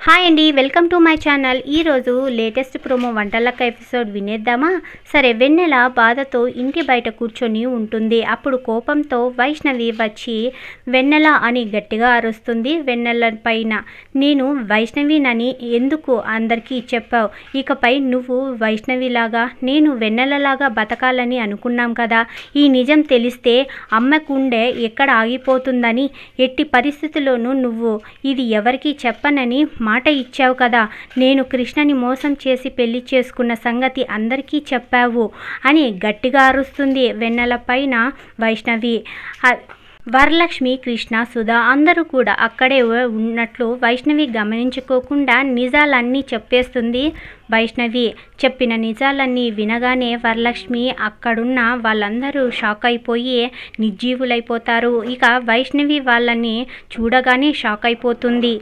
Hi అండి, welcome to my channel. ఈరోజు latest promo Vantalakka episode వినేద్దామా? సరే, వెన్నెల బాధతో ఇంటి బయట కూర్చొని ఉంటుంది. అప్పుడు కోపంతో వైష్ణవి వచ్చి వెన్నెల అని గట్టిగా అరుస్తుంది. వెన్నెల పైన నేను వైష్ణవినని ఎందుకు అందరికీ చెప్పావు? ఇకపై నువ్వు వైష్ణవిలాగా నేను వెన్నెలలాగా బతకాలని అనుకున్నాం కదా. ఈ నిజం తెలిస్తే అమ్మకుండే ఎక్కడ ఆగిపోతుందని ఎట్టి పరిస్థితుల్లోనూ నువ్వు ఇది ఎవరికీ చెప్పనని మాట ఇచ్చావు కదా. నేను కృష్ణని మోసం చేసి పెళ్లి చేసుకున్న సంగతి అందరికీ చెప్పావు అని గట్టిగా అరుస్తుంది వెన్నెల పైన వైష్ణవి. వరలక్ష్మి, కృష్ణ, సుధా అందరూ కూడా అక్కడే ఉన్నట్లు వైష్ణవి గమనించుకోకుండా నిజాలన్నీ చెప్పేస్తుంది. వైష్ణవి చెప్పిన నిజాలన్నీ వినగానే వరలక్ష్మి అక్కడున్న వాళ్ళందరూ షాక్ అయిపోయి నిర్జీవులైపోతారు. ఇక వైష్ణవి వాళ్ళని చూడగానే షాక్ అయిపోతుంది.